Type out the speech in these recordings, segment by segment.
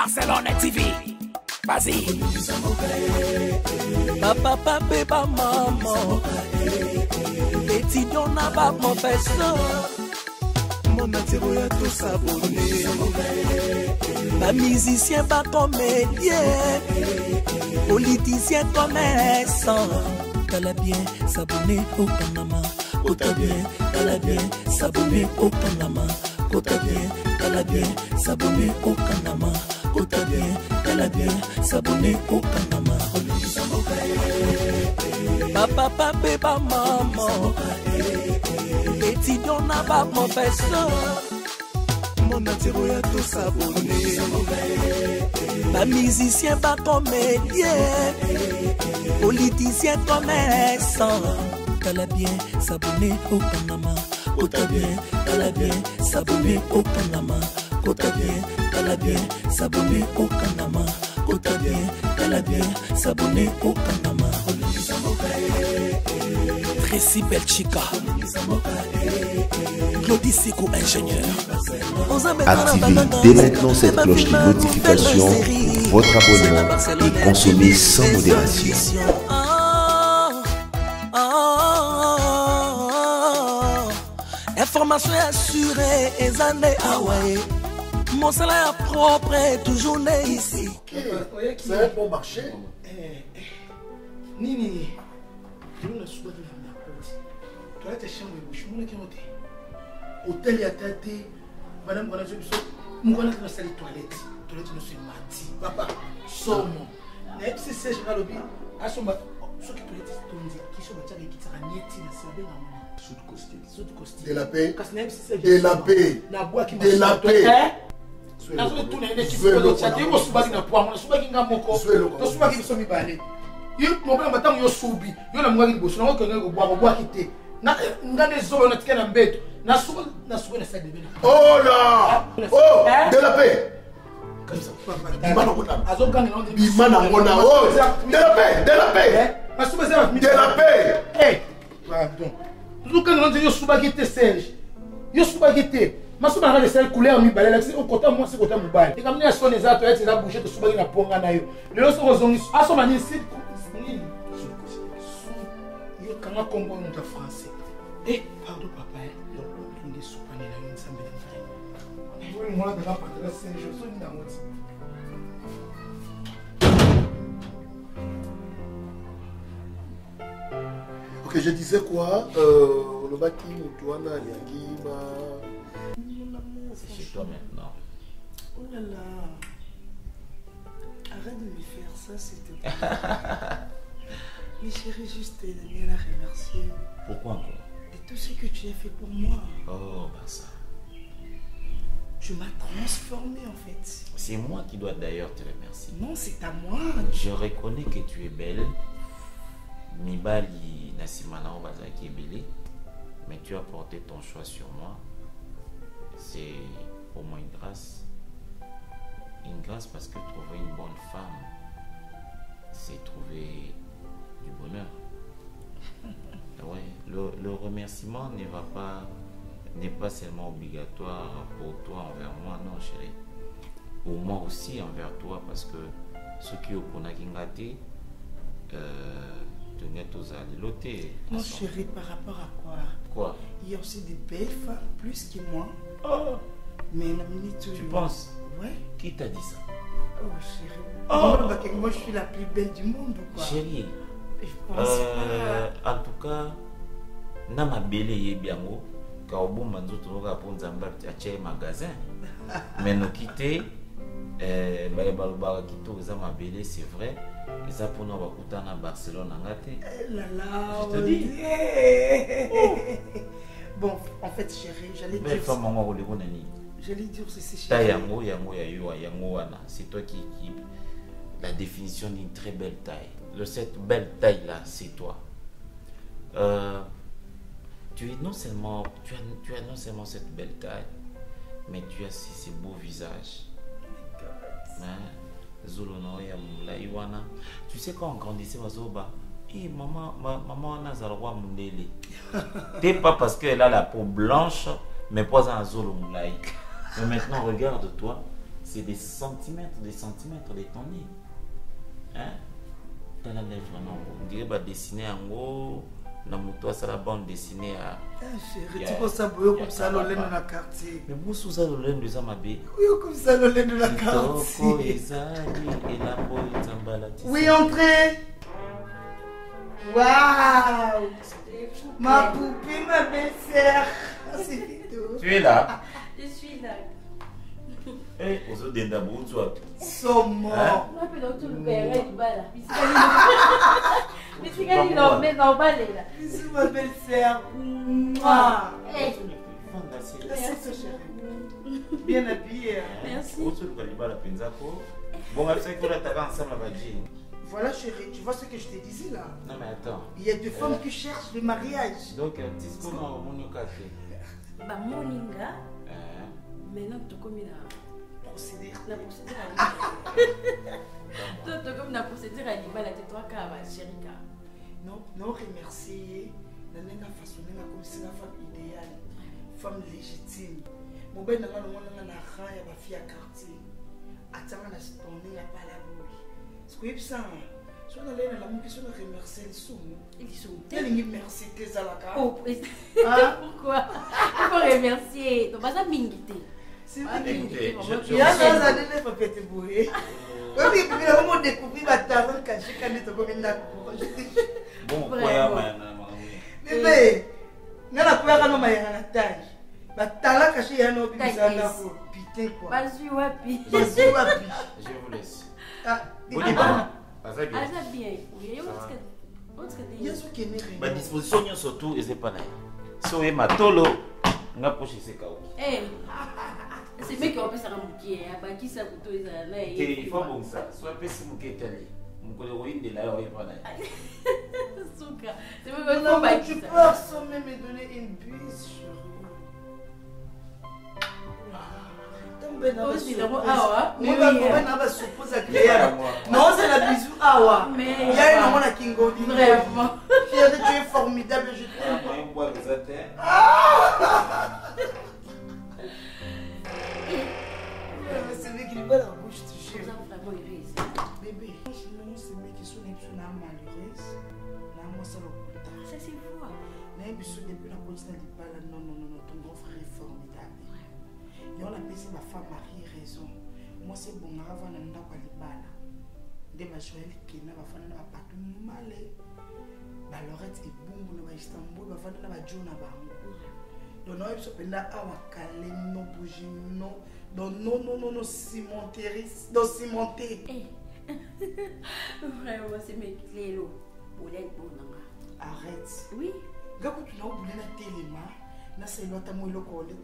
Barcelone TV. Vas-y. Papa, papa, maman. Étudiant n'a pas mon professeur. Mon atiro ya tout s'abonner. Ma musicien, pas comédien. Politicien, commerçant. T'as bien s'abonner au Panama. T'as bien, t'as bien s'abonner au Panama. T'as bien, t'as bien s'abonner au Panama. T'as bien, t'as bien s'abonner au Panama. Papa, papa, maman. Étudiant n'a pas mon professeur. Mon atiro ya tout s'abonner. Ma musicien, pas comédien. Politicien, commerçant. T'as bien s'abonner au Panama. T'as bien s'abonner au Panama. T'as bien s'abonner au Panama. T'as bien s'abonner au Panama. Tracy Belchica, Claudie Sikou, ingénieur. Activez dès maintenant cette cloche de notification pour votre abonnement et consommez sans modération. Information assurée et zanée Hawaii. Mon salaire propre est toujours né ici. C'est un bon marché. Nini, tu as soudain de la porte. Tu as été chambre de bouche. Mon équipe hôtel à tête. Madame, on a dit que nous avons une salle de toilette. Toilette nous sommes mati. Papa, somme. Mais si c'est je vais le dire. À ce moment, ce qui toilette est tombé. Qui se battait qui sera niéti na salle de la de la paix. De la paix. De la paix. Nazo tuna ile chifolo chake yo subaki na poa, subaki ngamoko. To subaki biso mibale. Yo problème batango yo subi. Yo na mwaki liboso na okenge go bwa kite. Na ngane zo na tikena mbeto. Na suba na side de bena. Oh là. Oh, de la paix. Comme ça. Bimana kona. Azo gangi na bimana kona. Oh, de la paix, de la paix. Na suba za de la paix. Eh. Pardon. Tout quand on dit yo subaki te Serge. Yo subaki te. Mais si on a des couleurs mi balai, c'est au côté moi c'est côté mobile. Et comme les gens les autres être la bouche de souba na ponga na yo. Les autres sont à son manière c'est yo kanga Congo en français. Eh pardon papa, on est soupa na yo ensemble de frère. Moi de la partie là c'est je suis dans moti. Ok, je disais quoi le baki mutuana liangima. C'est chez toi maintenant. Oh là là. Arrête de me faire ça, s'il te plaît. Mais chérie, juste tenir à remercier. Pourquoi encore? De tout ce que tu as fait pour moi. Oh, bah ça. Tu m'as transformé en fait. C'est moi qui dois d'ailleurs te remercier. Non, c'est à moi. Je reconnais que tu es belle. Mibali Nasimana Obazaki est belle. Mais tu as porté ton choix sur moi. C'est pour moi une grâce. Une grâce parce que trouver une bonne femme, c'est trouver du bonheur. Ouais, le remerciement n'est pas seulement obligatoire pour toi envers moi, non chérie. Pour moi aussi envers toi parce que ceux qui ont gâté, tenez tous à l'îloter. Non chérie, par rapport à quoi? Quoi? Il y a aussi des belles femmes plus que moi. Oh. Mais la minute. Tu penses? Ouais. Qui t'a dit ça? Oh chérie. Oh. Moi je suis la plus belle du monde ou quoi? Chérie. Je pense pas. En tout cas, na ma belle est bien haut. Quand on manzo tout le pour Zamba acheter magasin. Mais nous quitter, ma belle c'est vrai. Et ça pour nous à Barcelone en gâté. Je te dis. Bon, en fait, chérie, j'allais dire. J'allais dire ceci, chérie. C'est toi qui la définition d'une très belle taille. Cette belle taille là, c'est toi. Tu as non seulement cette belle taille, mais tu as ces beaux visages. Tu sais quand on grandissait maman a roi mundele. T'es pas parce qu'elle a la peau blanche, mais pas un zolo moulay. Mais maintenant regarde-toi, c'est des centimètres de ton nez. Hein? Dans la lèvre, non. On dirait que dessiner en haut, dans mon toit, ça la bande dessinée à. Chérie, tu penses à Boyo comme ça, l'olène dans la quartier. Mais moi, sous ça, l'olène de Zamabé. Oui, comme ça, l'olène de la quartier. Oui, entrez. Waouh! Ma poupée, ma belle-sœur. C'est vidéo. Tu es là? Je suis là. Eh, on se donne d'abord, toi. Sommant. Je peux donc tout le père du bas là. Mais c'est quand il l'emmène dans le bas là. Bisous, ma belle-sœur. Bien habillée. Merci. Bon, avec ça, qu'on a ensemble avec Jean. Voilà, chérie, tu vois ce que je te disais là? Non, mais attends. Il y a des femmes qui cherchent le mariage. Donc, dis qu'on a mon café. Bah, mon linga. Maintenant, tu comme Procédure. la procédure à l'Iba. Comme la procédure à l'Iba, la tétoire à chérie. Non, remercier. La façon comme c'est la femme idéale. Femme légitime. Mon ben n'a pas la fille à quartier. Attends, la tournée n'a pas la bouille. Ce que ça, si on a l'amour qui sont remercier les sous. Ils sont tellement merci tes à la carte. Pourquoi? Il faut remercier. Donc, ça mingité. C'est mingité. Il y a des années, il faut péter bourré. Oui, puis on a découvert ma talent caché quand on est comme une d'accord. Bon, quoi, bébé, n'a pas peur à nos mailles à la taille. Ma talent caché, il y a nos bébés à la peau. Putain, quoi. Vas-y, wapi. Je vous laisse. Ah, bien. Ma disposition surtout et c'est pas là. So et ma tolo, on a poché ces chaos. Eh, c'est mieux qu'on peut s'arranger. Qui ça vous tous là? Il faut bon ça. Soit petit mouquet télé. Mon collègue de là, on est pas là. Souka. C'est mieux qu'on tu peux assommer me donner une bise, chérie. Non, c'est la bisou Awa. Il y a une amant à Kingo. Vraiment. Tu es formidable, je t'aime. C'est vrai qu'il n'est pas la bouche, tu sais. Bébé, c'est vrai qu'ils sont malheureuses. Moi, ça le ça c'est fou. Mais depuis la continent de Bala, non, ton grand frère est formidable. Et on a baissé ma femme Marie raison. Moi c'est bon, avant de nous avoir les balles. Des majorelles qui n'ont pas fait de partout mal. Lorette et Bumbu à Istanbul, va faire de la John à Bango. Donc nous avons fait là à Wakale, non bouger, non. Donc non, cimenterie, non cimenté. Vraiment, c'est mes clés là. Arrête. Oui. Gako tu n'as oublié la téléma. Na c'est l'autre moi le collé.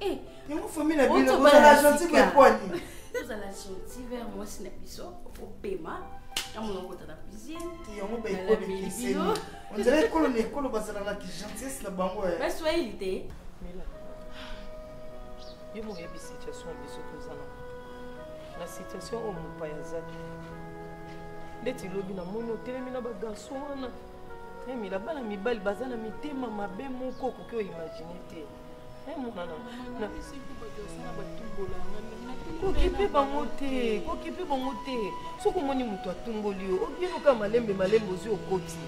Eh, il y a une famille la ville, vous allez la gentille mais quoi ni? Vous allez la gentille vers moi c'est la piscine au paiement. À mon côté de la piscine. Tu as un peu de piscine. On dirait que l'école va se la qui gentillesse la bango. Mais soyez l'idée. Mais là, il y a une situation qui la situation au mon pays ndeti lobi na moni otelemi na bagarso wana emila bana mibali baza na mitema mabe moko okoki oimagine te monana kokipe bango te soki omoni moto atumboli yo obienoka malembe ozwi okoti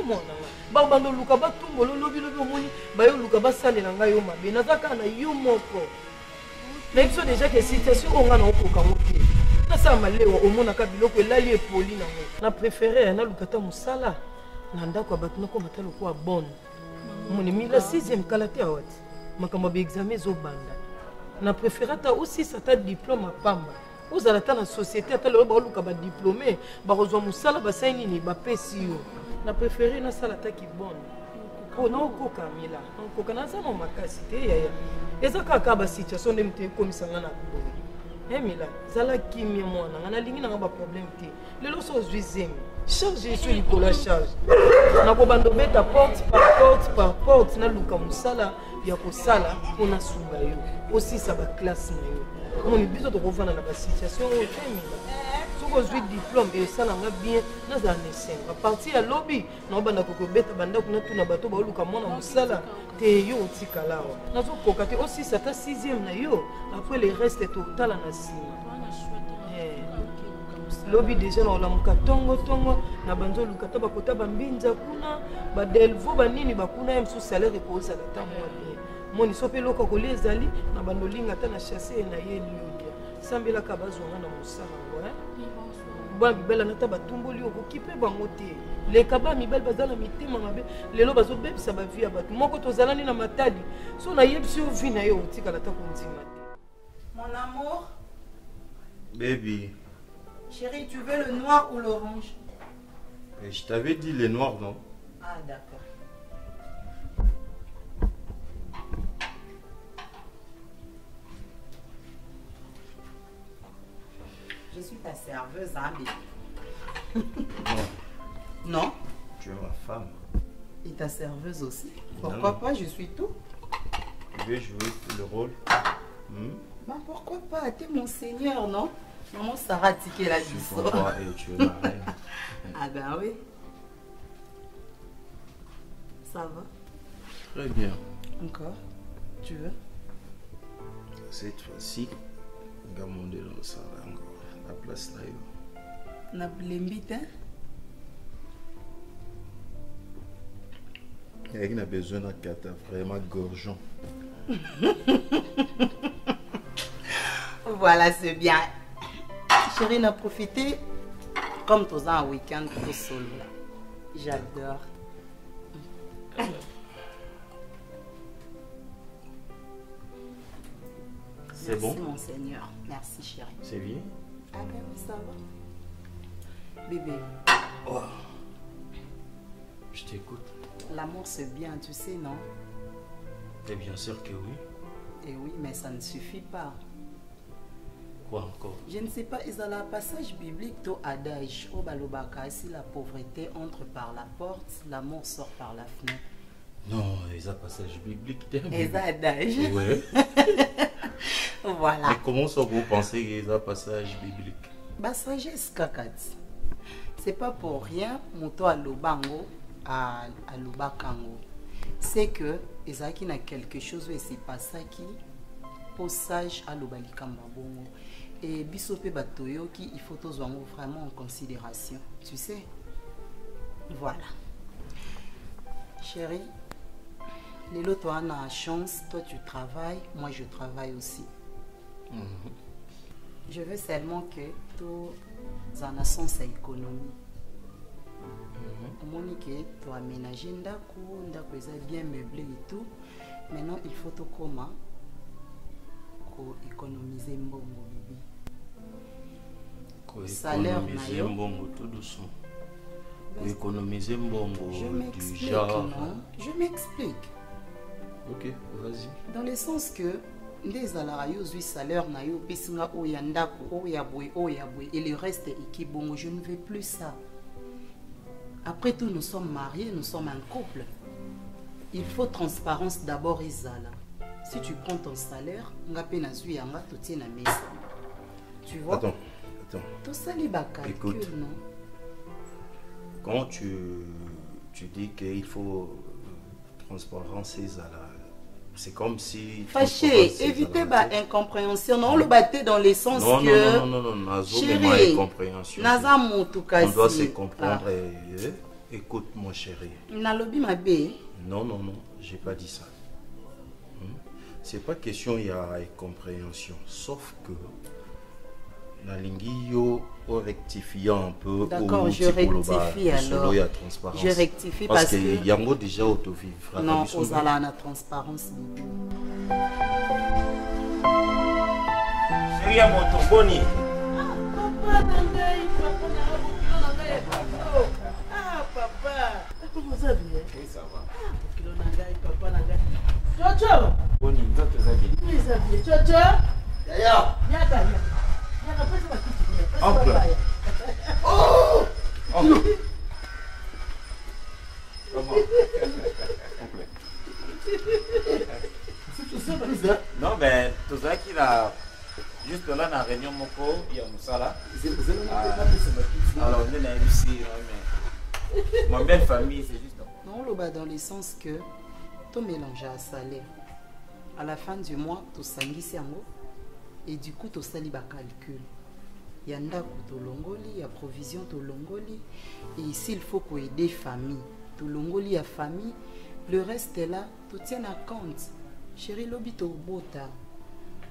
monanga babanda oluka batumbola olobi omoni bayoluka basalela ngai yo mabe naza kaka na yo moko na biso deja ke situation oyo nga na okokango te nasala malewa omonaka biloko elali epoli nango na préféré naluka ta mosala na ndako ya bato nakomata lokola bone moni mila 6e kala te awa te makambo ya baexamen ezobanda na préféré ata osisa ata diplôme apamba ozala ata na société ata lelo baoluka badiplôme bakozwa mosala basali nini bapesi yo na préféré nasala ataki bone mpo naokoka mila naokoka naza na makasi te yaya eza kaka basituation nde moto ekomisanga na boye mila zala kimia mwana nga nalingi nanga baproblème te lelo so ozwi zemi charge eso likolo ya charge nakobanda obeta porte par porte naluka mosala ya kosala mpo nasunga yo osisa baklasse na yo moni biso tokovanda na basituation oyo te mila soki ozwi diplôme esalanga bien nazala na esengo apartir ya lobi naobanda kokobeta bandako natuna bato baoluka mwana mosala te yo otikala awa nazokoka te osisa ata 6e na yo après le reste totala na nsima lobi déjà na olamuka tongo na banzoluka ta bakota bambinza kuna badelvo banini bakuna ye mosusu salaire ekozala ta mwa bien moni so mpe loka kolia ezali na bandolinga ata na chasse na ye liolia sambelaka bazwanga na mosala ngo bana mibali nata batumboli okoki mpe bango te leka bana mibali baza na mitema mabe lelo bazobebisa bavi ya bato moko tozalani na matadi so nayebisi yo vi na ye otikala ta kondima te. Mon amour. Baby. Chérie, tu veux le noir ou l'orange? Je t'avais dit les noirs, non? Ah, d'accord. Je suis ta serveuse, hein, bébé? Non. Non? Tu es ma femme. Et ta serveuse aussi? Pourquoi pas? Je suis tout. Tu veux jouer le rôle? Bah, pourquoi pas? T'es mon seigneur, non? Maman Sarah tiqué la Tu comprends et tu es ma reine. Ah ben oui. Ça va? Très bien. Encore? Tu veux? Cette fois-ci, on va monter dans le salon encore. La place là. On a blembite, hein? Il y a besoin d'un cata vraiment gorgeant. Voilà, c'est bien. Chérie, on a profité comme tous un week-end pour solo. J'adore. C'est bon? Merci mon Seigneur. Merci chérie. C'est bien? Ah ben oui, ça va. Bébé. Oh. Je t'écoute. L'amour c'est bien, tu sais, non? Et bien sûr que oui. Et oui, mais ça ne suffit pas. Quoi encore? Je ne sais pas, il y a un passage biblique to adage au balobaka, si la pauvreté entre par la porte, l'amour sort par la fenêtre. Non, il y a un passage biblique. Et ça adage. Oui. Voilà. Et comment ça vous pensez qu'il y a un passage biblique? Bah sagesse kakati. C'est pas pour rien, moto à lobango à lobakango. C'est que ezaki na quelque chose où c'est pas ça qui pour sage à lobalikamba bongo. Et bisope batoyo qui il faut tous vraiment en considération, tu sais. Voilà. Chérie, Lélo, toi on a la chance, toi tu travailles, moi je travaille aussi. Je veux seulement que tout en a sens à l'économie. Au moins que tu aménager ndako bien meublé et tout. Maintenant il faut tout comment économiser mbongo bébé. Salaire économiser mbongo tout doucement. Économiser mbongo du genre. Non? Je m'explique. Ok, vas-y. Dans le sens que les salariés ont salaire na yo pesinga oyandako oyabwe et le reste équipe bongo, je ne veux plus ça. Après tout, nous sommes mariés, nous sommes un couple. Il faut transparence d'abord et zala. Si tu prends ton salaire, tu vois? Attends. Tout ça, les calculs, écoute, non? Quand tu dis qu'il faut transparence et zala, c'est comme si... Fâché, évitez l'incompréhension. Non, on le battait dans le sens que... Non, chérie, on doit se comprendre. Écoute, mon chéri. Non, j'ai pas dit ça. C'est pas question il y a incompréhension, sauf que la lingio rectifiant un peu. D'accord, je rectifie alors. Je rectifie parce que il y a moi déjà auto-vivre. Non, on a la transparence. Chérie, à mon tomboni. Ah, papa. Comment ça va? Oui, ça va. Chocho. Boni, nzoto zabi. Oui, ça va. Chocho. Yaya. Yaka. Oncle. Oh! Oncle. Comment? Oncle. Non, mais tout ça qu'il a Juste là, dans la réunion, il y a Moussala. Alors, on est ici, mais ma belle famille, c'est juste. Non, dans le sens que tout mélange à salaire. À la fin du mois, tu sangis yango et du coup, tu sali ba calcul. Il y a ndako to longoli, il y a provision to longoli. Et ici, il faut qu'on ait des familles. To longoli a famille, le reste est là, tu tiens à compte. Chérie, lobi to bota.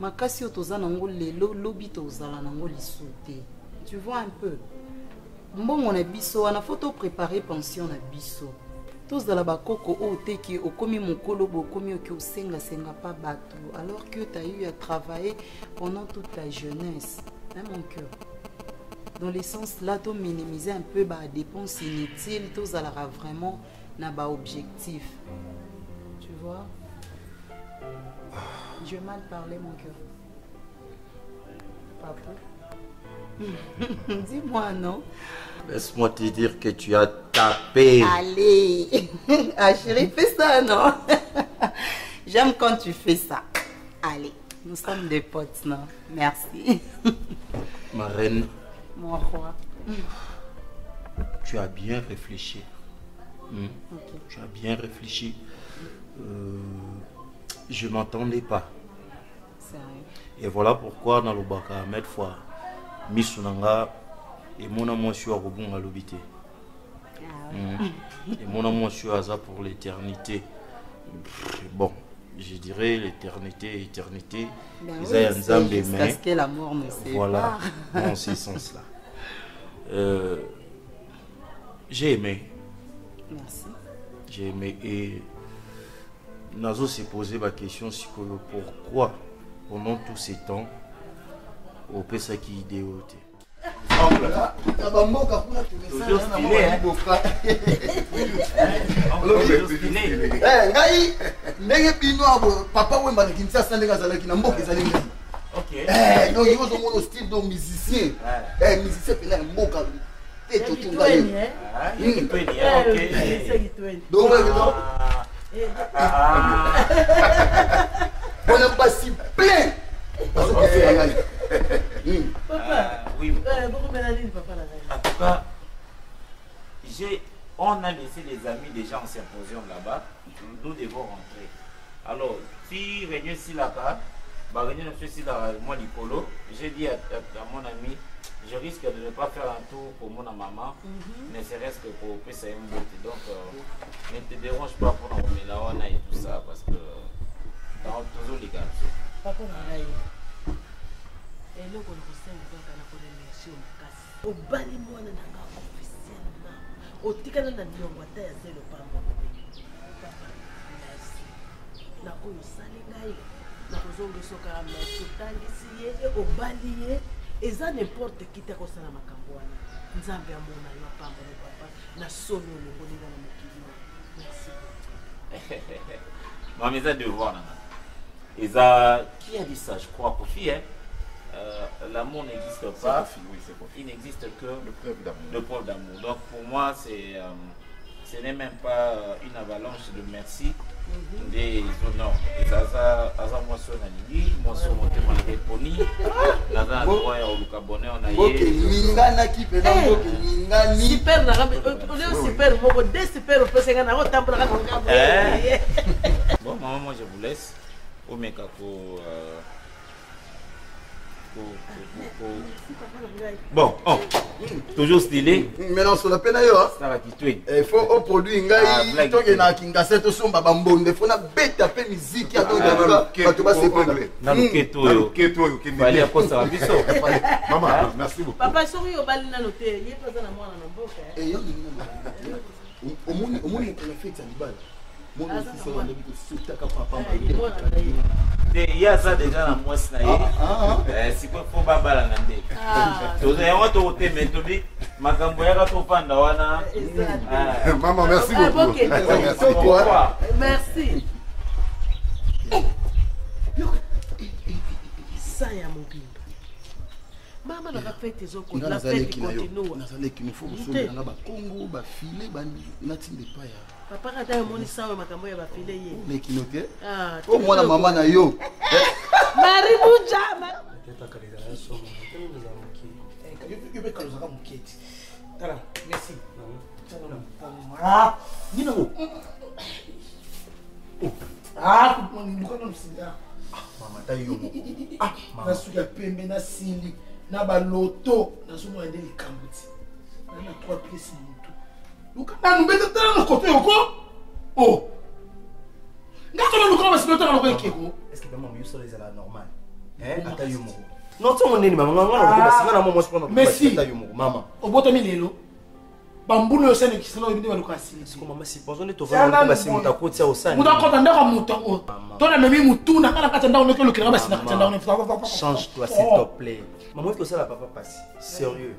Makasi otoza nango lelo, lobi to zala nango lisouté. Tu vois un peu. Bon, on a biso, on a photo préparé pension na biso. Tous dans la bakoko o teki o komi mokolo bo komi o ki o senga pas bateau alors que tu as eu à travailler pendant toute ta jeunesse. Hein, mon cœur. Dans le sens là, tu minimiser un peu les dépenses inutiles, tous à la vraiment na ba objectif. Tu vois? Je vais mal parler, mon cœur. Papa. Dis-moi non. Laisse-moi te dire que tu as tapé. Allez. Ah chérie, fais ça, non? J'aime quand tu fais ça. Allez, nous sommes des potes, non? Merci. Ma reine. Mon roi. Tu as bien réfléchi. Okay. Tu as bien réfléchi. Je ne m'entendais pas. Sérieux. Et voilà pourquoi dans le Baka Ahmed fois Misunanga et mon amour sur Robon à l'obité. Et mon amour sur Aza pour l'éternité. Bon, je dirais l'éternité, éternité. Ben jusqu'à ce que l'amour ne sait voilà, pas. dans ce sens-là. J'ai aimé. Merci. J'ai aimé et Nazo s'est posé ma question sur pourquoi pendant tous ces temps au PSA qui idéaux. Papa Wemba na Kinshasa ndenge azalaki na mboka ezali ngai. OK. Donc il y a mon style de musicien. Musicien pena na mboka. Et tout tout là. Donc on n'a pas si plein. Papa, oui. En tout cas, on a laissé les amis déjà en symposium là-bas. Nous devons rentrer. Alors, si Réunion Silaka, Réunion moi Nicolo, j'ai dit à mon ami, je risque de ne pas faire un tour pour mon maman, ne serait-ce que pour PCM. Donc, ne te dérange pas pour nous et tout ça, parce que dans toujours les garçons. Papa, et là, on a remercié au bali moi na officiellement au tikana na biongwata ya zelo pambo papa merci na oyo salingai na kozonga soka merci tangisi ye au bali ye eza n'importe qui te kosala makambo wana nzambe amona yo pambo na papa na solo longo na mokili merci Maman ça devoir nana eza qui a dit ça je crois Kofi hein. L'amour n'existe pas, il n'existe que le preuve d'amour. Donc pour moi, ce n'est même pas une avalanche de merci, des honneurs. Et ça, moi, sur Nani, moi, sur mon thème, on a répondu. Naza, on a bonheur, on a super, on est super, des super, on peut se gagner autant pour la bon, maman, moi, je vous laisse. Au Mekako. Bon, toujours stylé. Mais non, sur la peine il faut au produit ngai to na Kinshasa to somba bambonde faut na bête apé musique ya donc tu vas se prendre na keto qui fallait akosa biso. Maman, merci beaucoup. Papa sori yo bali na noter, yé pas na mwana na mboka. Et yo au monde la fête à Libal. Mon fils on a dit que c'est ta papa. Il y a ça déjà dans moi si quoi faut pas balander to za to te metobi makambo ya to panda wana maman merci beaucoup merci ça ya mobimba mama na fête ezoko la fête continue nazale qui nous faut soutenir na ba Congo ba filer ba natinde pa ya papa kata yo moni sawe makambo ya ba filer ye mais qui note oh moi na maman na yo Maribuja Yo be kalozaka muketi. Tala, merci. Ah, nina wo. Ah, luka no sinda. Mama tayo mo. Ah, na suya pembe na sili na baloto na sumo ende likambuti. Na 3 pièces mutu. Luka na mbeta tala no kote yoko. Oh. Ngato na luka ba sibota na ko ekeko. Est-ce que maman yuso les ala normal? Hein? Atayo mo. Non, tu mon nini maman ngana ko ba singana mo mo spona. Merci. Atayo mo mama. Oboto mi lelo. Bambulo yosene kisana obindi baluka asili. Siko mama supposons to va ba simuta kotia osani. Muta kota ndaka muta o. Tona memi mutuna kana kata ndako nokelo kira ba sinaka ndako ne. Change-toi s'il te plaît. Maman que ça la papa passe. Sérieux.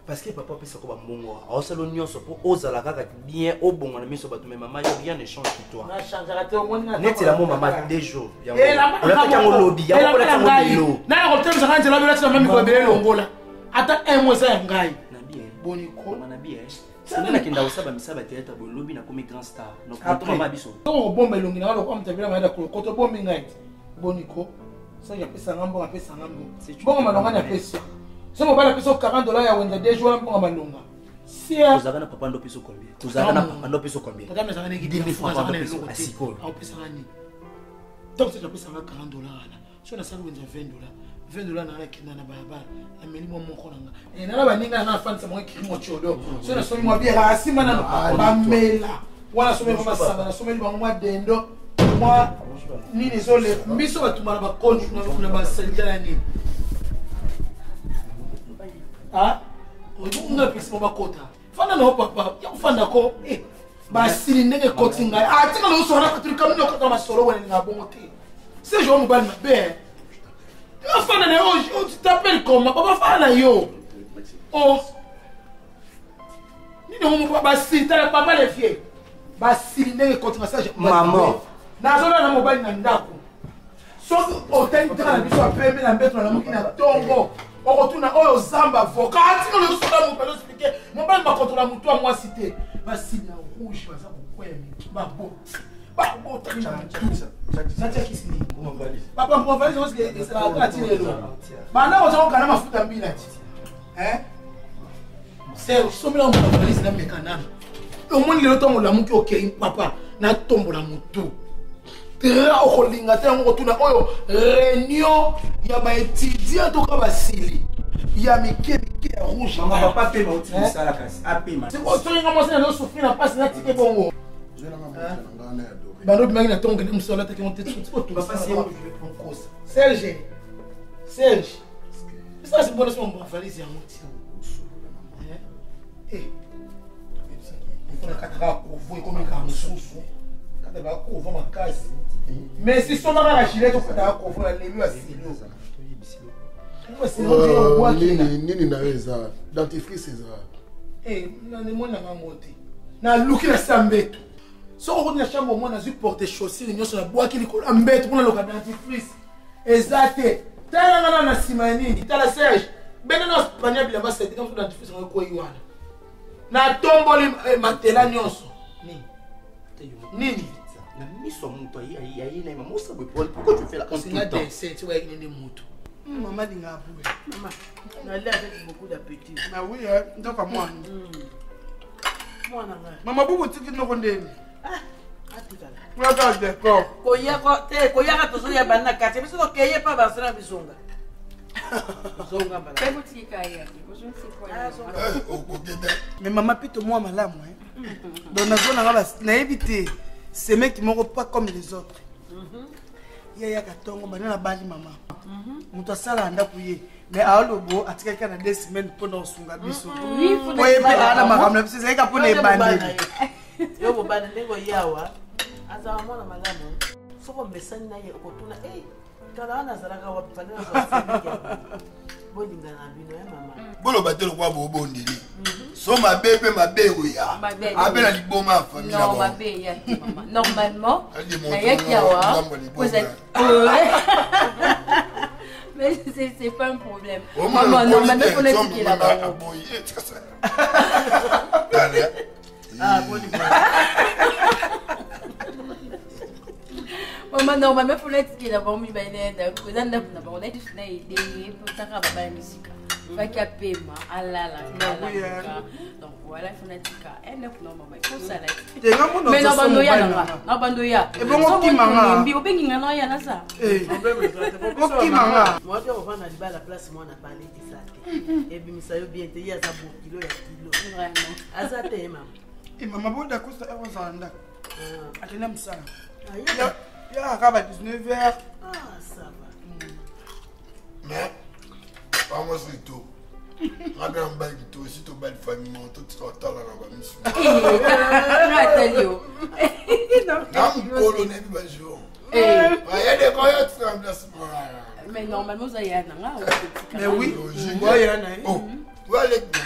Parce que papa peut se ko ba mbongo. A osalo nyonso po ozala kaka bien au bon na miso bato mais maman rien ne change pour toi. Na changera te omoni na. Neti la maman des jours. Ya. La ka ngo lobby, ya ko la ka ngo lelo. Na ko temo sanga nzela bila tsama mimi ko bele longola. Ata un mois ya ngai. Boniko manabi c'est na kinda usaba misaba théâtre bo lobby na comme grand star donc to mama biso to bomba longi na ko amtabila maida ko to bombi ngai boniko ça ya pesa ngambo apesa ngambo bongo malonga na pesa so mo bala pesa $40 ya wenda 2 jours bongo malonga sia tuzaka na papa ndo pesa combien tuzaka na papa ndo pesa combien tazama zaka ne gidi papa ndo pesa asikolo au pesa ngani donc c'est pesa $40 là so na salu wenda $20 $20 na kina na barabara ameli mo moko nanga na baninga na fansa mo kirimo chodo so na somi mo biera asima na bamela wana somi mo basanga na somi bango mwa dendo mwa nini zole miso batumana ba konju na basalika nini ah unga pisi mo bakota fana no papa ya kufanda ko basili ndenge kotinga tika no so na katrika mino kata masolo wena ngabongo te c'est jo mo bali mabe. Enfin, tu t'appelles comment? Papa Fana yo. Oh. Ni non mon papa si t'as papa les filles. Ba si ne continue ça. Maman. Na zona na mobile na ndako. Sauf hôtel dans la biso après mais la mettre na mokina tongo. On retourne au Zamba avocat. Si le soda mon père expliquer. Mon père m'a contre la moto à moi cité. Ba si na rouge ba ça pourquoi ba bon. Ba bon t'as Natia kisini. Papa mon valise on se ça a tiré l'eau. Bana on s'en kana mafuta mbila titi. Hein? C'est somela mon valise na mekana. Au moins le temps on la muki OK papa na tombo la moto. Tera okolinga te ngo tuna oyo réunion ya ba étudiant to ka basili. Ya mike rouge. Maman papa paie ma outil ça la casse. A paie ma. C'est quoi ça nga mo na souffrir na passe na tike bongo. Je na ngana ya do. Bano bimaki na tonga ni msola te konte tout papa c'est moi je vais prendre cause. Serge. Ça c'est bon son valise ya moti. On a katara ko vo comme ka mususu. Katara ko vo makasi. Mais si son na gilet to katara ko vo la lelu asilo. Nini na eza dentifrice eza. Na ni mona ngamote. Na luki na sambeto. So on na chambre moi na zu porter chaussures nyoso na bois ki likolo ambeto pona loka dentifrice. Exacte. Tala na simani, tala Serge. Bena na pania bila ba c'est comme dentifrice ko yiwana. Na tomboli matela nyonso. Nini? Na miso muto ayi na mamusa pourquoi tu fais la honte tout le temps? C'est tu vois avec des motos. Maman dinga aboué. Maman, on a l'air avec beaucoup d'appétit. Ah oui, donc à moi. Moi nanga. Maman bobo tiki no kondeni. Ah, atikala. Moi ka d'accord. Koya ka tozo ya bana kati, biso ko keye pa basana bisonga. Zonga bala. Pego tika ya. Je ne sais pas. Mais maman pito moi malamu hein. Donc na zona ngaba na éviter ces mecs qui m'ont pas comme les autres. Yaya katongo bana na bali mama. Muto sala nda kuye. Mais alobo atika na 2 semaines pendant sunga biso. Oui, faut des ala makamna biso zeka pona ebandi. Yo bo bana ndego yawa. Aza mwana malamu. Soko mbesani na ye okotuna kala na zalaka wa pfana na bolinga na bino ya mama. Bolo batelo kwa bobondeli. So mabebe mabewe ya. Abela liboma famille là. Non, mabe ya maman. Normalement, yawa. Vous êtes mais c'est pas un problème. Maman, normalement, faut l'éduquer là-bas. Ah, bon. Maman, normalement, faut l'éduquer là-bas. Mais ben, on a dit que on a idée pour ta musique. Fait qu'il y a paiement, alala, donc voilà, il faut dire elle n'est pas normale. Comme ça là. Mais non, bandoya non, non bandoya. Et bon, qui maman? Bi obengi ngana ya na ça. Eh, qui maman? Moi je reprends à la place moi on a parlé de ça. Et puis ça yo bien te ya ça beau kilo ya kilo. Vraiment. Azate maman. Et maman boda ko ça on s'anda. Atena msana. Ya akaba 19h. Ah, ça va. Mais vamos tout. Ma grand bail tout aussi to belle famille tout total là ba misu. Natalio. Non, colonel Bajo. Il y a des coyotes qui remplacent moi. Mais normalement ça y a nanga. Mais oui, logique. Ouais, y en a. Oh, tu vas aller bien.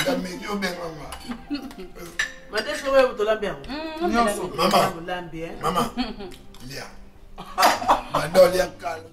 Da medio ben maman. Mate sowe to la bien. Maman. Maman. Lia. Mando lia calme.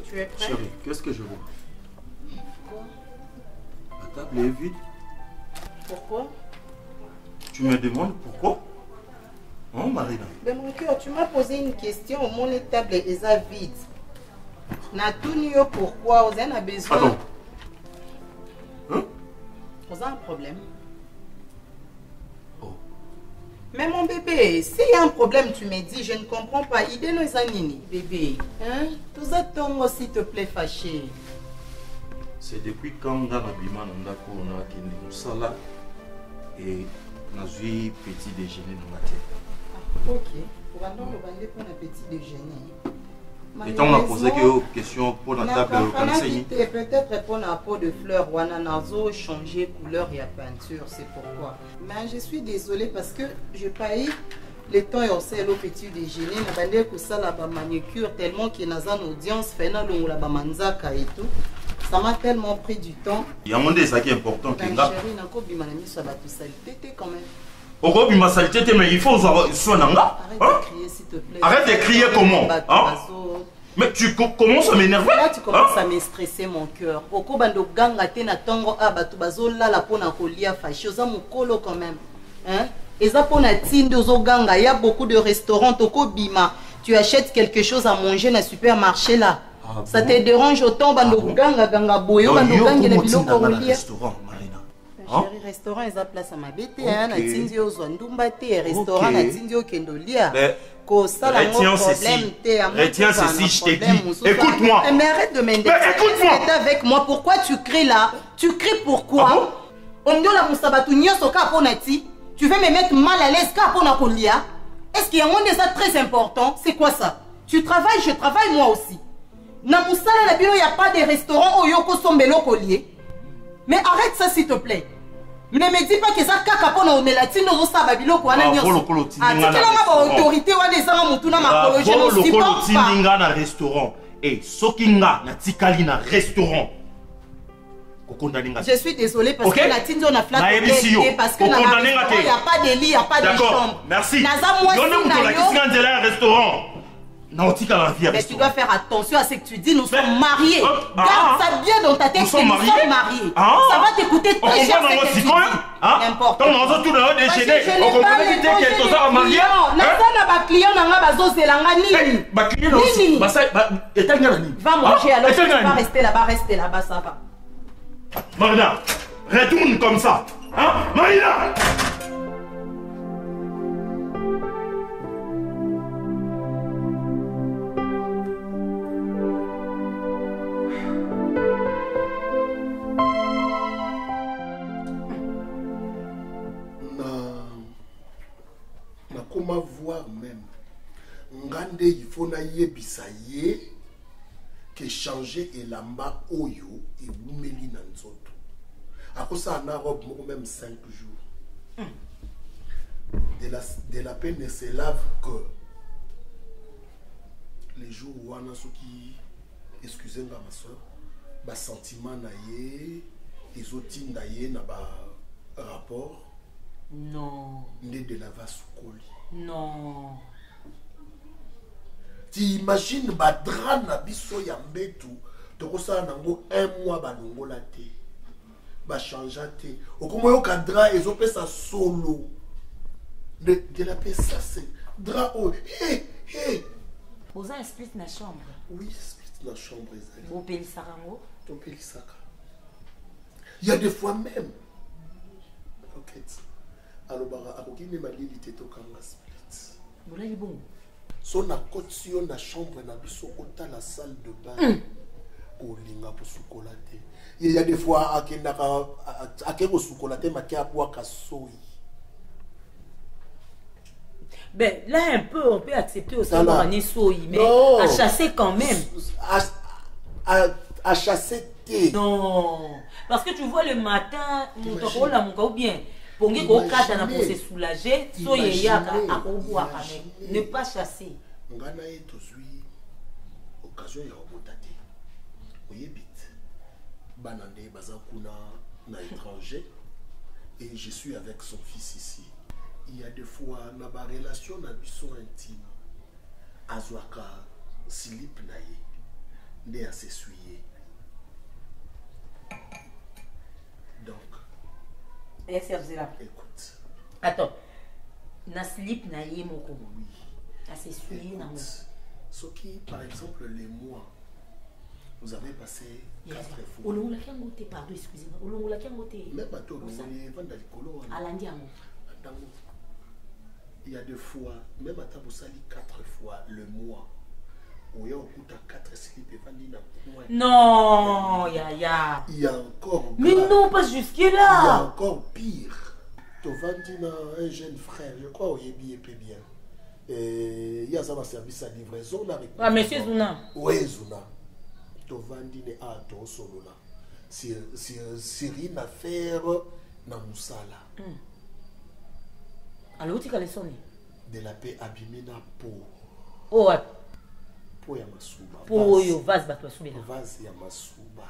Tu es prêt? Chérie, qu'est-ce que je vois? Quoi? La table est vide. Pourquoi? Tu me demandes pourquoi? Hein, Marina? Mais mon cœur, tu m'as posé une question. Mon table est vide. Na tout pourquoi? Vous avez besoin. Pardon. Hein? Vous avez un problème. Oh. Mais mon bébé, s'il y a un problème, tu me dis, je ne comprends pas. Idée nous anini, bébé. Hein? Tout ça tombe, s'il te plaît, fâché. C'est depuis quand on a un salade et on a eu petit déjeuner dans la tête. Ok. Pour un petit déjeuner. Et quand on a posé quelques questions pour la table de peut-être pour un pot de fleurs, ou on changer couleur et peinture, c'est pourquoi. Mais je suis désolée parce que je paye le temps et aussi le petit déjeuner. On a dit que ça la manicure tellement qu'il y a une audience, fait la manzaka et tout. Ça m'a tellement pris du temps. Il y a un monde qui est important. Chérie, on a combien de salité quand même. Pourquoi ma salité, mais il faut soit nanga. Arrête de crier s'il te plaît. Arrête de crier comment? Mais tu commences à m'énerver. Là tu commences à me stresser mon cœur. Oko bando ganga te na tongo abatu bazola la pona kolia fashi oza mukolo quand même. Hein? Eza pona tinde ozo ganga, il y a beaucoup de restaurants toko bima. Tu achètes quelque chose à manger dans le supermarché là. Ah, ça bon? Te dérange autant bando ganga ganga boyo bando ganga le biloko kolia. Restaurant Marina. Chérie, restaurant eza place à ma bête hein na tindi ozo ndumba te restaurant na tindi okendolia. Retiens ceci, je t'ai dit. Écoute-moi. Mais arrête de m'indexer. Écoute-moi. Avec moi, pourquoi tu cries là? Tu cries pourquoi? On dit la musabatu nyoso ka ponati. Tu veux me mettre mal à l'aise ka pona kolia? Est-ce qu'il y a un monde ça très important? C'est quoi ça? Tu travailles, je travaille moi aussi. Na musala la bino il y a pas de restaurant au yoko sombelo collier. Mais arrête ça s'il te plaît. Ne me dis pas que ça kaka pona omelatino zo sa babilo ko ana nyoso. Ah, tu kela ma autorité wa des sama mutuna makolo je ne supporte pas. Tinga na restaurant et sokinga na tikali na restaurant. Je suis désolée parce que la tinzo na flat parce que il n'y a pas de lit, il n'y a pas de chambre. D'accord, merci. Restaurant. Mais tu dois faire attention à ce que tu dis, nous sommes mariés. Garde ça bien dans ta tête, nous sommes mariés. Ça va t'écouter très cher ce que tu dis. N'importe quoi. Je n'ai pas les clients. Va manger alors, tu vas rester là-bas, ça va. Marina, retourne comme ça. Hein? Marina! Comment voir même Ngande il faut na yebisaye que changer et lamba oyo et boumeli na nzoto. Ako ça na robe même 5 jours. De la peine ne se lave que les jours où on a ceux qui excusez-moi ma soeur, ba sentiment na ye, les autres na ye na ba Rapport? Non. Né de la Vassoukoli. Non. Tu imagines badra na biso ya mbetu tokosala nango un mois balongola te bachangea te okomoyo ka dra ezopesa solo de la pesa c'est dra oh hey Vous avez un split dans la chambre? Oui, split dans la chambre. Vous payez ça rango? Tu payes ça. Il y a des fois même. Ok. Alors bara akokine malili te tokanga split. Vous l'avez bon? Son a côté on a chambre na biso ota la salle de bain. Ko linga pour chocolat. Il y a des fois akendaka akero chocolat makia pour kasoi. Ben là un peu on peut accepter aussi avoir un soyi mais non. À chasser quand même. À chasser thé. Non, parce que tu vois le matin mon toko la mon bien pour que au cadre pour se soulager soyi yaka à boire avec ne pas chasser. Ngana e tozui occasion ya obotate. Oyebit banande bazakuna na étranger et je suis avec son fils ici. Il y a des fois na ba relation na biso intime azwaka slip na ye nde asessuyer. Donc écoute, attends, na slip na ye moko oui asessuyer na mo ce qui par exemple les mois vous avez passé 4 fois olongola kango te pardon excusez-moi olongola kango te même pas toi on vanda likolo alandi yango. Il y a des fois, même à Taboussali 4 fois le mois, où il y a 4 slips et vanille. Non, ya. Il y a encore. Mais non, pas jusque-là. Il y a encore pire. Tu vendis un jeune frère, je crois, au Yébi et bien. Et il y a ça, un service à livraison avec. Ah, monsieur Zuna. Oui, Zuna. Tu vendis à ton solo là. C'est une affaire dans Moussala. Alors, tu as sonné de la paix abîmée na peau. Oh, peau ya masuba. Peau yo vase bato basubela. Vase ya masuba.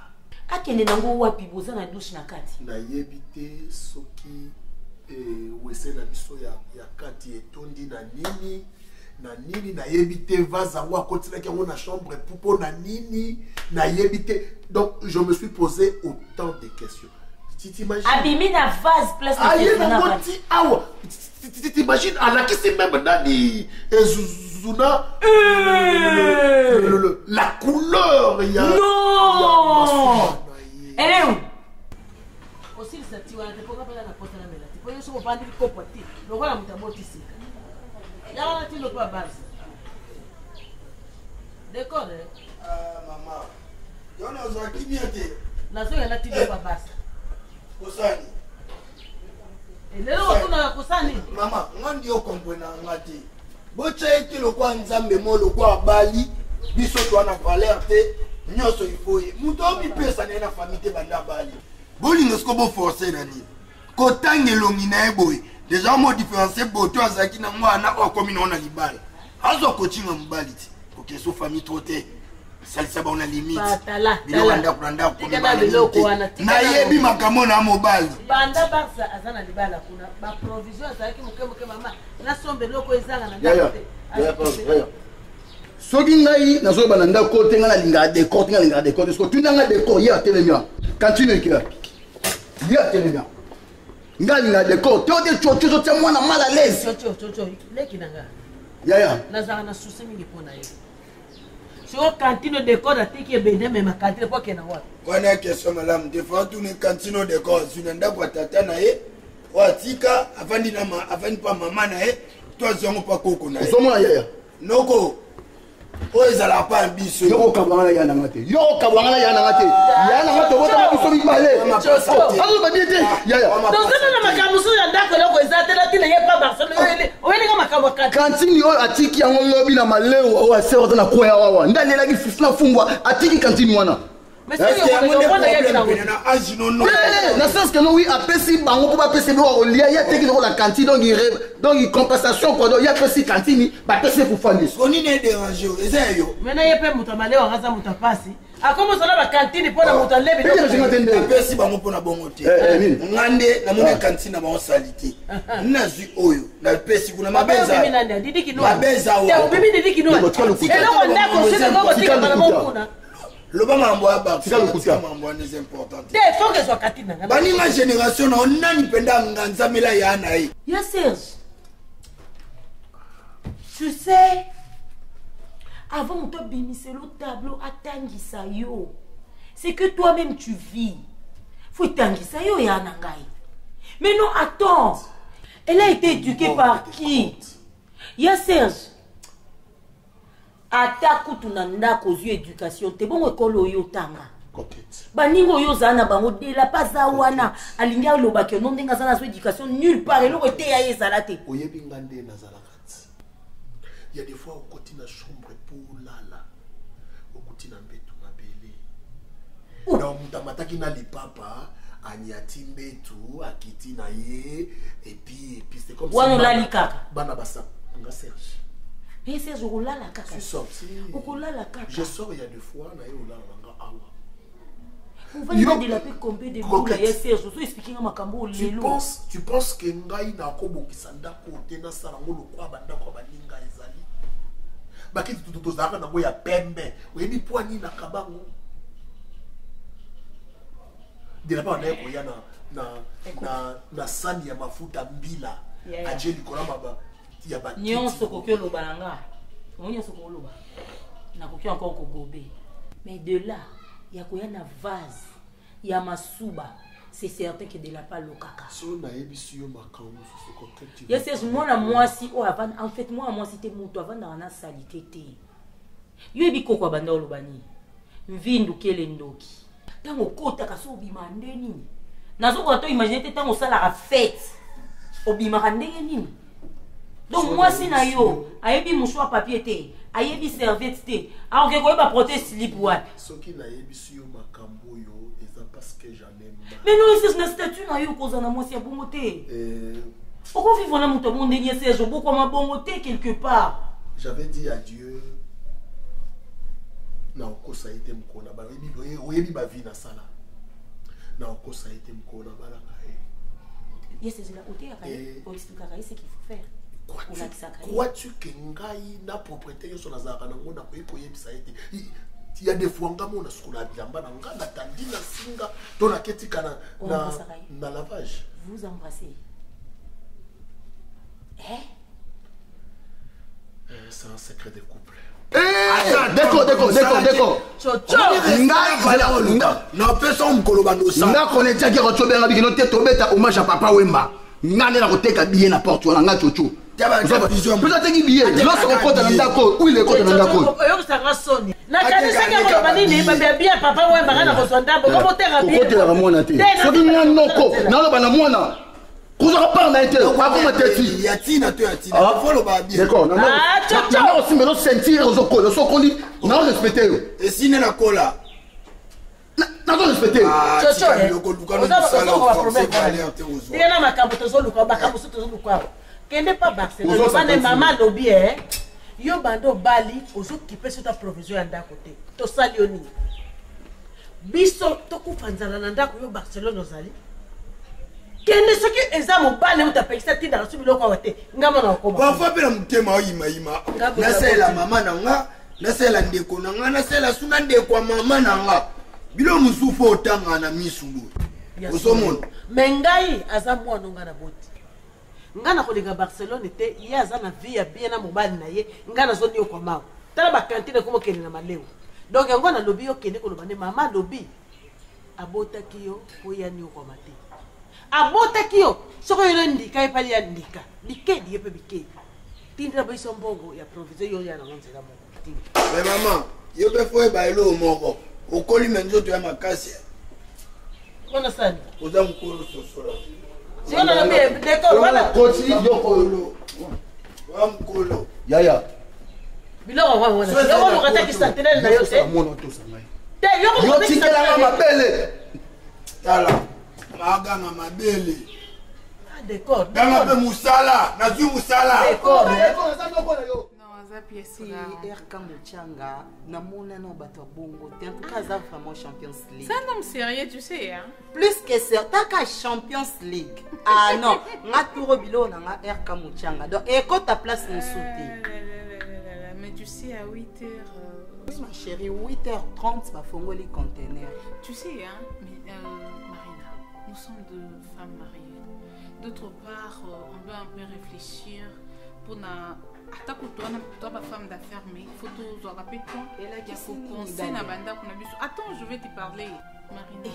Akende nango wapi boza na douche na kati. Na yebite soki wese na biso ya kati etondi na nini na yebite vase wa kotina ki na chambre poupo na nini na yebite. Donc je me suis posé autant de questions. Tu t'imagines abîmé na vase place tu t'imagines à la qui c'est même Nani Zuna la couleur il y a non elle est où aussi ça tu vas te poser la porte na mela tu peux se prendre le copote le voilà mutaboti ici ya wana tu le pas base d'accord maman yona zo akimiate la zo ya la tu le pas base Kosani. Lelo tuna kosani. Mama, ngandi yo kompona ngati. Bocha eti lokwa nzambe mo lokwa bali, biso to na valeur te, nyoso ifoye. Muto mi pesa na famille te banda bali. Boli ngosko bo forcer nani. Kotange longi na eboy. Déjà mo différencier boto azaki na mwana o komi na ona libala. Azo kochinga mbali ti. Koke so famille troté. Salisa ba ona limite. Biloko kuranda na yebi makambo na mobile. Banda baksa azana libala kuna ba provision azaki mukemuke mama na sombe loko ezanga na ndako. Soki ngai nazo ba na ndako te nga na linga décor tinga linga décor parce que tu n'as décor ya telemia. Continue kia. Ya telemia. Nga linga décor to de chocho zo temo na mal à l'aise. Chocho leki nanga. Ya. Nazara na susi mingi pona yo. Si on cantine de corps à tiki et béné, mais ma cantine pas qu'elle n'a pas. On a question, madame. Des fois, tu n'es cantine de corps. Tu n'as pas tata nae. Ou atika, avant de pas maman nae. Toi, tu n'as pas coco nae. Comment yaya? Noko. Oh, ils n'ont pas un biso. Yo, kabanga ya nangate. Yo, kabanga ya nangate. Ya nangate, on va te sauver malé. Allô, ma diété. Yaya. Donc, c'est ma camusu ya ndako loko ezate la tine yepa Barcelone. Oyeli kama kama kantini yo atiki yango lobi na maleo wa sero na koya wawa. Ndalela ki fufuna fungwa atiki kantini wana. Mais c'est na sens que non oui apesi bango ko ba pesi bo lia ya teki la cantine donc il compensation quoi donc ya pesi cantine ba pesi pour famille on n'est dérangé ezeyo maintenant yepe mutamale wa ngaza mutapasi A comment ça la cantine pour la montagne lever. Pesi bango pona bongo te. Ngande na mona cantine na ba salité. Na zu oyo na pesi kuna mabenza. Mabenza oyo. Ya bibi didi kino. Elo wanda ko se ngo tika bana mokuna. Loba mambo aba tika mambo c'est important. Te faut que soit cantine. Bani ma génération na onani penda nganza mela ya na yi. Ya Serge. Tu sais, avant de bénisser le tableau, attends ça yo. C'est que toi-même tu vis. Faut t'enguer ça yo ya nangai. Mais non, attends. Elle a été éduquée par qui? Ya Serge. Atako tunanda kozu éducation. Te bon école yo tanga. Baningo yo zana bango de la paza wana alinga lo bakyo non denga zana so éducation nulle part et lo était ya ezalate. Oyebi ngande nazala. Il y a des fois au côté de la chambre pour lala, au côté de la bête ou ma belle. Donc, mutamata na li papa, anyati mbetu, akiti na ye, et puis c'est comme ça. Wano lali kaka. Bana basa, nga Serge. Mais Serge, on lala kaka. Je suis sorti. On lala kaka. Je sors il y a des fois, na ye on lala nga awa. On va dire de la paix combien de boules et Serge, je suis expliquant ma cambo lelo. Tu penses que ngai na kobo kisanda kote na sarango lo kwa banda kwa baninga ezali. Bakiti tutuzaka na ya pembe oyebi poani na kabango de la part na ko ya na sani ya mafuta mbila ajeli kolama ba ya ba nyonso kokyo lo balanga nyonso ko lo ba na kokyo encore ko gobe mais de là ya ko ya na vase ya masuba c'est certain que de la pas le caca. Yes, c'est moi si oh avant en fait moi c'était mon avant dans la salité. Yo ebi kokwa banda olobani. Mvindu kele ndoki. Tango kota kaso bima ndeni. Nazo ko to imaginer te tango sala la fête. Obima ndenge nini. Donc moi si na yo, ayebi mouchoir papier te, ayebi serviette te. Alors que ko ba protège slip wapi. Soki na yebi si yo makambo yo parce que j'en ai marre. Mais non, c'est une statue na yo cause na moi c'est bongoté. Pourquoi vivre na muto monde ni c'est je beaucoup ma bongoté quelque part. J'avais dit à Dieu na okosa ite mkona ba oyebi ba vie na sala. Na okosa ite mkona ba la kai. Yes, c'est la côté à kai pour expliquer ce qu'il faut faire. Crois-tu que ngai na propriété yo so na zaka na ngona ko yebisa ite. Il y a des fois on a ce qu'on a bilamba na ngana tandina singa to na ketika na lavage. Vous embrassez. C'est un secret de couple. D'accord. Na pesa mkolo bandosa. Na connaître que rotobe na bikino te tobeta hommage à papa Wemba. Ngane na koteka billet na porte wana nga chocho. Peut-être qu'il billet. Lorsqu'on compte dans d'accord, où il est compte dans d'accord. Na kanisa kama banini babia papa Wemba kana kosonda bomo tera bien. Côté la mwana te. Soki noko na lo bana mwana. Kuzoka par na été, akoma teti. Yatina to yatina. Follow ba bien. D'accord, non. Non, aussi mais sentir ozoko, sokoli, na respecter yo. Et sine na kola. Na respecter. Chocho. Il y a ma kabuto zo luka ba kabuto zo luka. Kende pa Barcelone, ba ne mama lobi yo bando bali ozo kipe sur ta provision anda côté. To salioni. Biso to kupanzana na ndako yo Barcelone ozali. Kende soki ezamo bale mutapekisa tinda rasu biloko wate. Ngama na okoma. Ba fa pela mutema oyima. Na sela mama na nga, na sela ndeko na nga, na sela suna ndeko mama na nga. Bilo musufu otanga na misulu. Osomona. Mengai azamwa nonga na boti. Ngana kolinga Barcelone te ye azana vie ya bien na mobali na ye ngana zoni okwa mawo. Tala ba kantine komo kene na maleo. Donc yango na lobi yo kene ko lobane mama lobi. Abota kiyo ko yani okwa mate. Abota kiyo soko yo ndika epali ya ndika. Bikedi yepe bikedi. Tindra biso mbongo ya provision yo ya na nzela moko. Mais maman, yo be fo e ba elo moko. Okoli menzoto ya makasi. Kona sani. Oza mkolo sosola. Si on a mis d'accord, voilà. Continue yoko. Wa mkolo. Yaya. Biloko wa wana. Yo mo kata ki centenaire na yo te. Mona to sanga. Te yo mo kata ki centenaire na mabele. Tala. Maga na mabele. Ah d'accord. Dama be musala, na zu musala. D'accord. RK Moutianga, namona no bato bongo. En tout cas, ça vraiment Champions League. C'est un homme sérieux, tu sais, hein? Plus que certain qu'à Champions League. Ah non, nga touro bilo na nga RK Moutianga. Donc, écoute ta place mon sauté. Mais tu sais, à 8h... Oui, ma chérie, 8h30, va fongo les conteneurs. Tu sais, hein, mais Marina, nous sommes deux femmes mariées. D'autre part, on doit un peu réfléchir pour na... Toi, ma femme d'affaires, mais il faut tout rappeler toi. Il faut conseiller na banda qu'on a vu. Attends, je vais te parler. Marina,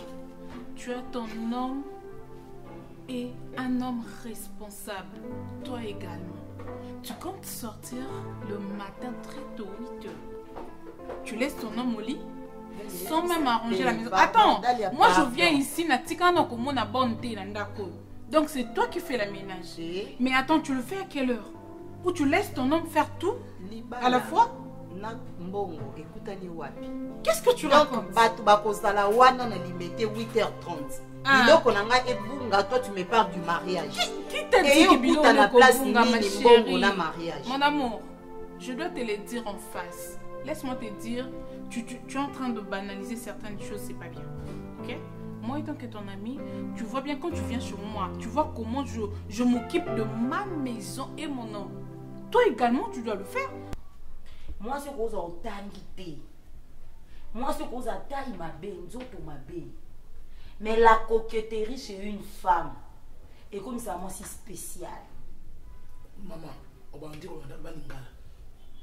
tu as ton homme et un homme responsable. Toi également. Tu comptes sortir le matin très tôt, 8h. Tu laisses ton homme au lit sans même arranger la maison. Attends, moi je viens ici, donc c'est toi qui fais la ménage. Mais attends, tu le fais à quelle heure? Ou tu laisses ton homme faire tout à la fois? Qu'est-ce que tu racontes? 8h30. Toi tu me parles du mariage. Qui t'a dit que la place ma chérie? Mon amour, je dois te le dire en face. Laisse-moi te dire, tu es en train de banaliser certaines choses, c'est pas bien. Ok? Moi, étant que ton ami, tu vois bien quand tu viens chez moi, tu vois comment je m'occupe de ma maison et mon homme. Toi également, tu dois le faire. Moi, c'est qu'on a tanguité. Moi, c'est qu'on a taillé ma benzo pour ma bé. Mais la coquetterie chez une femme est comme ça, moi, c'est spécial. Maman, on va dire qu'on a baningala.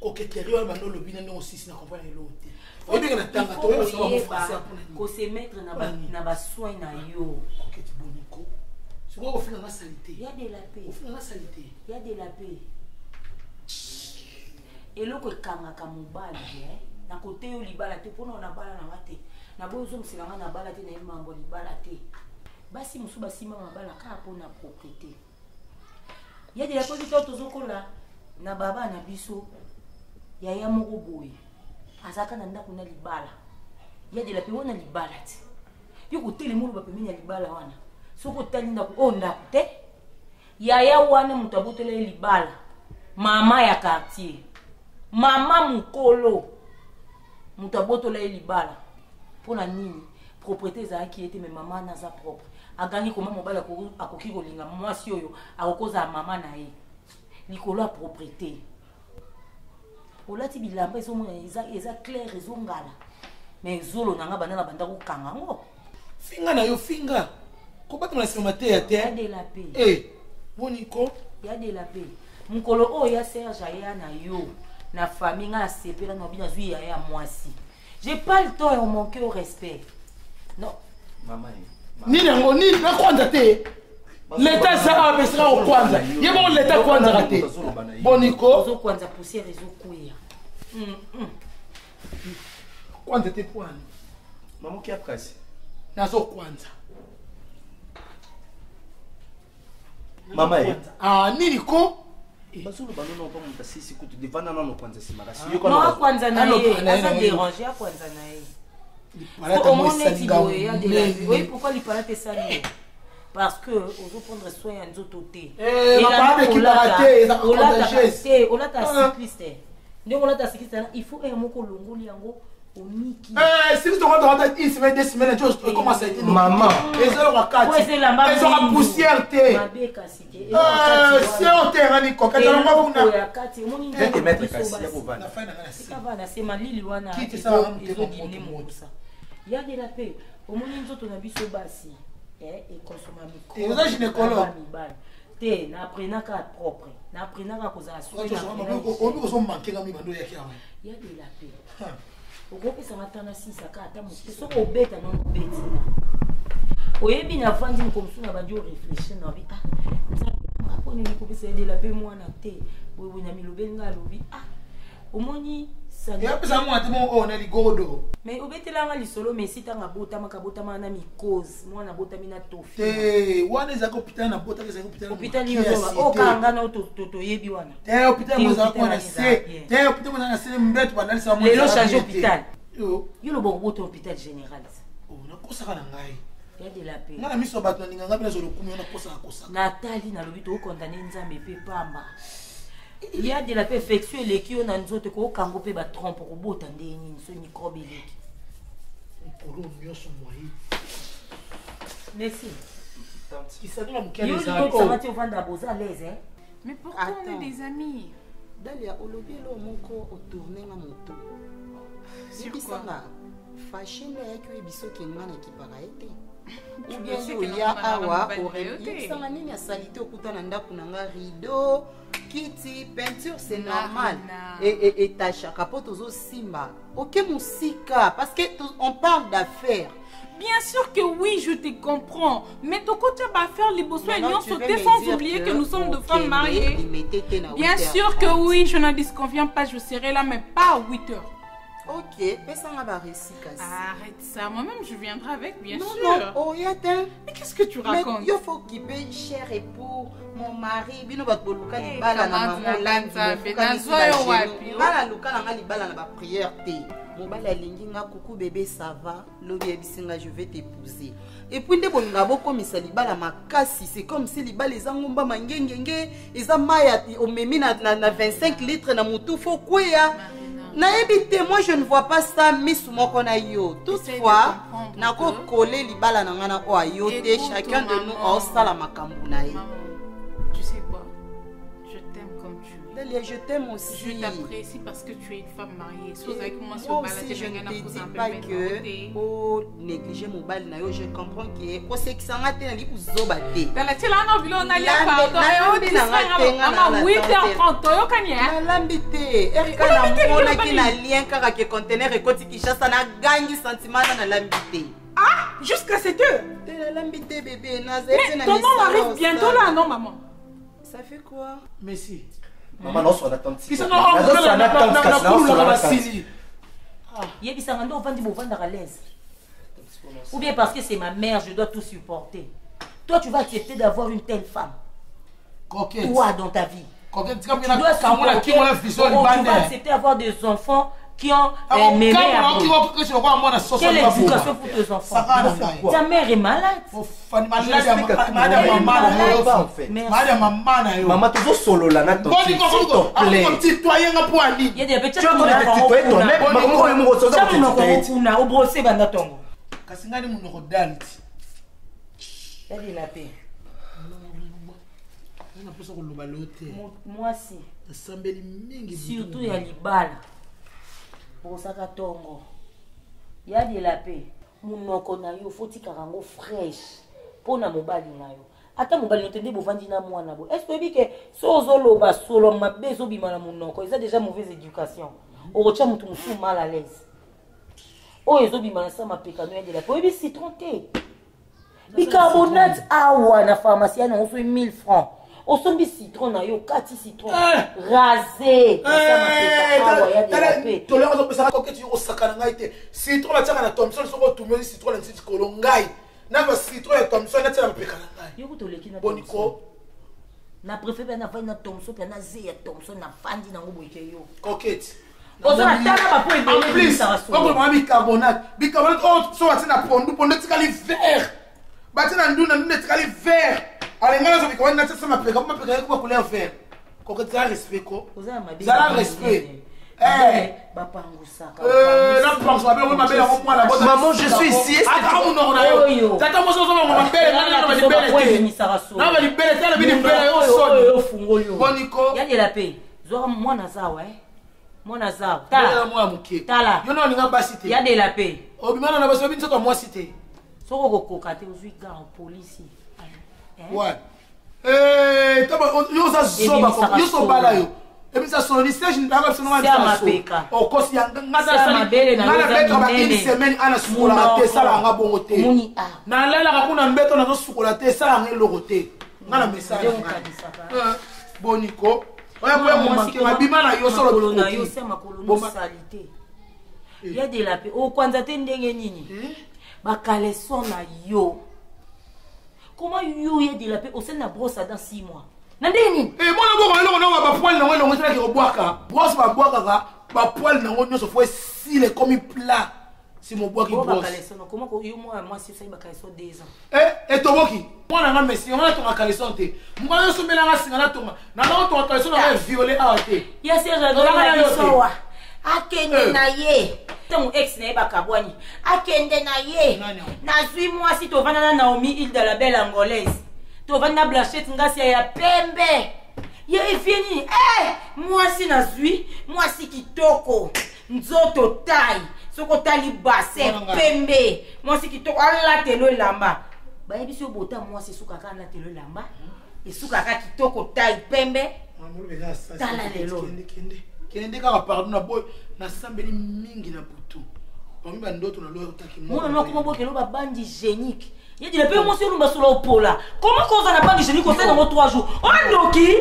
Coquetterie, on va nous le bien aussi, si on comprend l'autre. Il faut se mettre dans les soins. C'est quoi au final la saleté? Il y a de la paix. Au final la saleté. Il y a de la paix. Et là, quand on a mobile, na côté où libala te pour na bala na mate. Na bozo msilanga na bala te na mambo libala te. Basi musu basi mama bala ka pour na propriété. Il y a de la paix qui tozokola na baba na biso. Ya ya moko boye. Azaka na ndako na libala. Ya de la pe wana libala te. Yo ko tele mulu ba pe minya libala wana. Soko tali ndako o ndako te. Ya ya wana mutu abotele libala. Mama ya quartier. Mama mukolo. Mutu abotele libala. Pona nini? Propriété za ki était mais maman na za propre. Agangi ko mama bala ko akoki ko linga mwasi oyo akokoza mama na ye. Likolo a propriété. Olati bilamba ezomona eza clair ezongala mais zolo nanga banana banda ko kanga ngo finga na yo finga ko batona sima te ya te ya de la paix boniko ya de la paix mukolo o ya Serge ya na yo na famille nga sepela no bina zui ya mwasi j'ai pas le temps et on manque au respect non maman ni nango ni na kwanda te l'état ça a besoin au kwanza yebo l'état kwanza raté boniko zo kwanza poussière ezo kuya kwanza te kwani maman qui a pressé nazo kwanza mama nini ko bazulu banono pa muta sisi kutu divana nano kwanza simakasi yuko no kwanza na ye asa déranger ya kwanza na ye Au moins, oui, pourquoi il parle de ça? Parce que on veut prendre soin de nos côtés. Et il faut un mot colongo au Miki. Si tu rentres une semaine, 2 semaines, tu commences à être maman. Et ça aura 4. Ils auront poussière. C'est un terrain, Nico. Quand on va vous mettre il y a de la paix. Au moment où on a vu ce bassi, et consomme et vous êtes gynécologue. Te na prena ka propre. Na prena ka koza soin. Il y a de la paix. Au groupe ça m'attend si ça ka ata mo. So ko beta non beti. Oyebi na vandi mo comme na bandi réfléchir na vie. Ah. Aponi ni ko bisa de la paix moi na te. Bo na milobenga lobi. Ah. Omoni mais obetela nga lisolo mais si tanga botama na mikoz mwana botami na tofi wana eza ko hôpital na bota eza ko hôpital yo o kanga na to yebi wana hôpital mo za ko na se hôpital mo na se mbeto bana sa mo le changer hôpital yo lo boto hôpital général na kosaka na ngai ya de la paix ngana miso bato na nganga bina zo lokumi na kosaka Nathalie na lobi to condamner nzambe pe pamba Il y a de la perfection les qui ont nous autres ko kango pe ba trompe ko bota ndeni so microbe leki. Pour nous mieux son moyen. Merci. Qui ça doit me caler ça. Ça va te vendre à Boza l'aise hein. Mais pourquoi on est des amis? Dalia olobi lo moko o tourner na moto. Sur quoi? Fâché na que biso kenga na kipara été. Ou bien yo ya awa aurait ça nini ya salité okutana ndako nanga rideau, kiti, peinture c'est normal. Et tacha capote aux simba. OK musika parce que on parle d'affaires. Bien sûr que oui, je te comprends. Mais ton côté va faire les besoins et nous sauter sans oublier que nous sommes deux femmes mariées. Bien sûr que oui, je n'en disconviens pas, je serai là, mais pas à 8 heures. Ok, arrête ça, moi-même je viendrai avec, bien sûr. Non, oh, mais qu'est-ce que tu racontes? Il faut qu'il paye cher et pour mon mari. Bino bat boluka ni bala na maman landa. Bala luka na ngali bala na ba prière te. Mobala lingi nga coucou bébé ça va. Lobi ebisinga je vais t'épouser. Et puis nde bolinga boko misali bala makasi, c'est comme si li bala ezangomba mangengenge, eza maya omemi na 25 litres na mutu fo kweya. Moi je ne vois pas ça miss moko na yo. Toutefois, nako coller libala na ngana o ayote chacun de nous a sala makambu na ye. Tu sais quoi? Je t'aime comme tu es. Dalia, je t'aime aussi. Je t'apprécie parce que tu es une femme mariée. Moi aussi, je ne te dis pas que pour négliger mon bal na yo, je comprends que pour ce qui s'en a tenu ku zoba te. Dans la télé on a vu on a ya pardon. Ama 8h30 yo kanya. Na lambité. Erika na mona ki na lien kaka ke conteneur e koti Kinshasa na gangi sentiment na lambité. Ah, jusqu'à 7h. De la lambité bébé na mais ton nom arrive bientôt là non maman. Ça fait quoi? Merci. Maman non son attente. Qui sont en attente? Yebisanga ndo vandi bo vanda à l'aise. Ou bien parce que c'est ma mère, je dois tout supporter. Toi tu vas accepter d'avoir une telle femme. Coquette. Toi dans ta vie. Coquette, tu dois accepter d'avoir des enfants qui ont mémé à vous. Quelle éducation pour tes enfants? Ta mère est malade. Maman, tu es solo là, s'il te plaît. Il y a des petits qui ont moi si. Surtout il y a libala. Pour ça tongo. Il y a de la paix. Munoko na yo foti karango fresh. Pona mobali na yo. Ata mobali n'entendez bovandi na mwana bo. Est-ce que que sozolo ba solo mabezo bimana munoko. Ils ont déjà mauvaise éducation. Orocha mutu musu mal à l'aise. Oh ezo bimana sa mapekano ya de la paix. Bi citron té. Bicarbonate awa na pharmacie na on fait 1000 francs. Au sombi citron na yo 4 citron rasé tolero zo pesa ko keti o sakana ngai te citron la tsaka na Thomson soko tumeli citron la nsiti kolongai na ba citron ya Thomson na tsaka peka na ngai yo kutoleki na boniko na préfère na va na Thomson pe na ze ya Thomson na fandi na ngobo ike yo coquette ozana tala ba po en plus comme moi bicarbonate on so atina pondu tikali vert batina nduna tikali vert alengana zo bikwana na tsama mapeka ko couleur vert coquette ça respect ko ça respect maman, je suis ici. Et puis ça sonne les stages n'a pas seulement ça au cause ya ngata une semaine ana sukola te sala nga bongote na lela ka kuna mbeto na sukola te sala nga logote ngana message boniko oya boya mo manke mabima na yo solo na yo sema koloni salité il y a de la paix o kwanza te ndenge nini ba caleçon na yo comment yo y a de la paix au sein na brosse dans 6 mois. Nandeni moi na ba poil na ngo tela ki obwaka brosse ba bwaka ba poil na ngo nyoso fo sile comme plat si mon bois qui brosse. Comment moi si ça il va caleçon 2 ans. Et toboki. Moi na messi, on a ton caleçon te. Moi na so melanga singana toma. Na ton caleçon na violer a te. Ya c'est la soa. Akende na ye. Ton ex na ba kabwani. Akende na ye. Na zui moi si to vana na Naomi île de la belle angolaise. To vana Blanchette ngasi ya pembe. Ye fini. Moi si na zui, moi si kitoko. Nzoto tai. Soko tali bassin pembe. Moi si kitoko ala telo lamba. Ba yebi so bota moi si suka kana telo lamba. E suka ka kitoko tai pembe. Tala lelo. Kende kaka pardon na boy na sambeli mingi na butu. Omi ba ndoto na loyo taki mo. Moi comment boy kelo ba bandi génique. Il dit le peu moi si on ba sur le pola. Comment cause na bandi génique au sein dans 3 jours. On doki.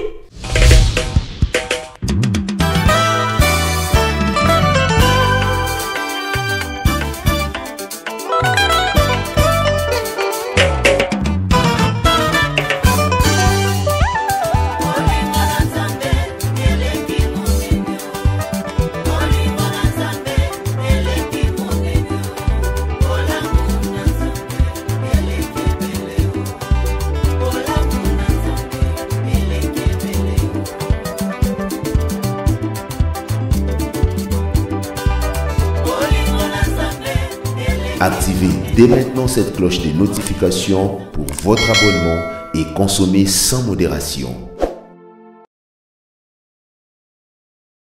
Activez dès maintenant cette cloche de notification pour votre abonnement et consommez sans modération.